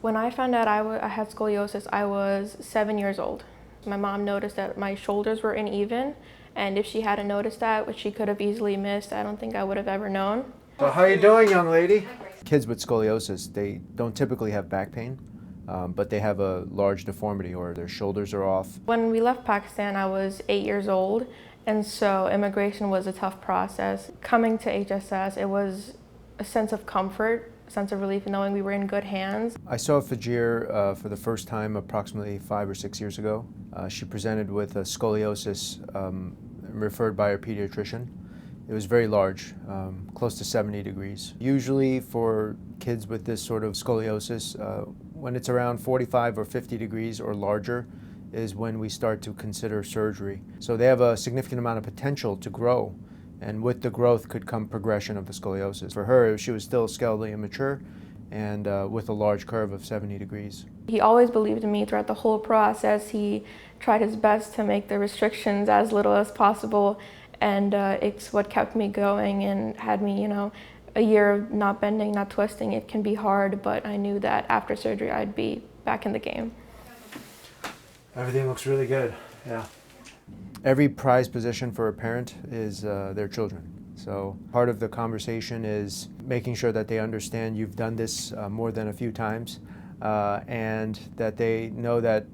When I found out I had scoliosis, I was 7 years old. My mom noticed that my shoulders were uneven, and if she hadn't noticed that, which she could have easily missed, I don't think I would have ever known. So how you doing, young lady? Kids with scoliosis, they don't typically have back pain, but they have a large deformity or their shoulders are off. When we left Pakistan, I was 8 years old, and so immigration was a tough process. Coming to HSS, it was a sense of comfort, a sense of relief knowing we were in good hands. I saw Fajir for the first time approximately 5 or 6 years ago. She presented with a scoliosis referred by her pediatrician. It was very large, close to 70 degrees. Usually for kids with this sort of scoliosis, when it's around 45 or 50 degrees or larger is when we start to consider surgery. So they have a significant amount of potential to grow, and with the growth could come progression of the scoliosis. For her, she was still skeletally immature and with a large curve of 70 degrees. He always believed in me throughout the whole process. He tried his best to make the restrictions as little as possible, and it's what kept me going and had me, a year of not bending, not twisting. It can be hard, but I knew that after surgery I'd be back in the game. Everything looks really good, yeah. Every prized possession for a parent is their children. So part of the conversation is making sure that they understand you've done this more than a few times, and that they know that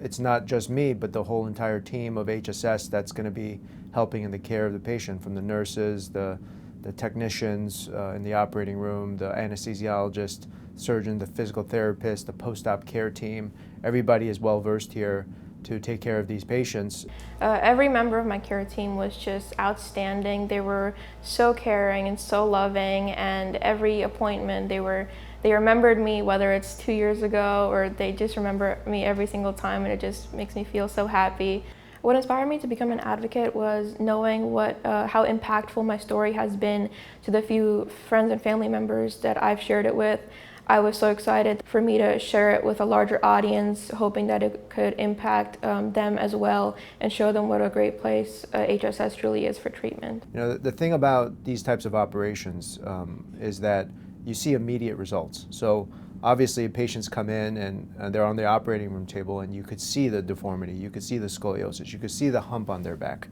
it's not just me, but the whole entire team of HSS that's going to be helping in the care of the patient, from the nurses, the technicians in the operating room, the anesthesiologist, surgeon, the physical therapist, the post-op care team. Everybody is well versed here to take care of these patients. Every member of my care team was just outstanding. They were so caring and so loving, and every appointment they remembered me, whether it's 2 years ago or they just remember me every single time, and it just makes me feel so happy. What inspired me to become an advocate was knowing how impactful my story has been to the few friends and family members that I've shared it with. I was so excited for me to share it with a larger audience, hoping that it could impact them as well and show them what a great place HSS truly is for treatment. The thing about these types of operations is that you see immediate results. So obviously patients come in and they're on the operating room table, and you could see the deformity, you could see the scoliosis, you could see the hump on their back.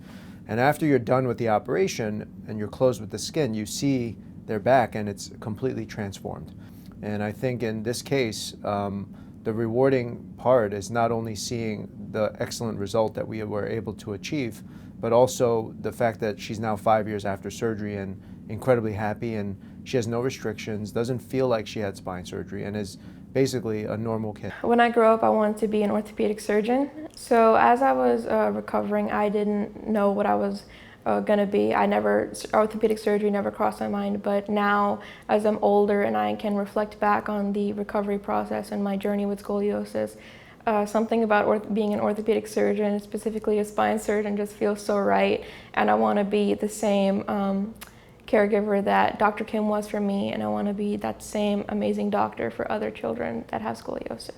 And after you're done with the operation and you're closed with the skin, you see their back and it's completely transformed. And I think in this case, the rewarding part is not only seeing the excellent result that we were able to achieve, but also the fact that she's now 5 years after surgery and incredibly happy, and she has no restrictions, doesn't feel like she had spine surgery, and is basically a normal kid. When I grew up, I wanted to be an orthopedic surgeon. So as I was recovering, I didn't know what I was going to be. Orthopedic surgery never crossed my mind, but now as I'm older and I can reflect back on the recovery process and my journey with scoliosis, something about being an orthopedic surgeon, specifically a spine surgeon, just feels so right, and I want to be the same caregiver that Dr. Kim was for me, and I want to be that same amazing doctor for other children that have scoliosis.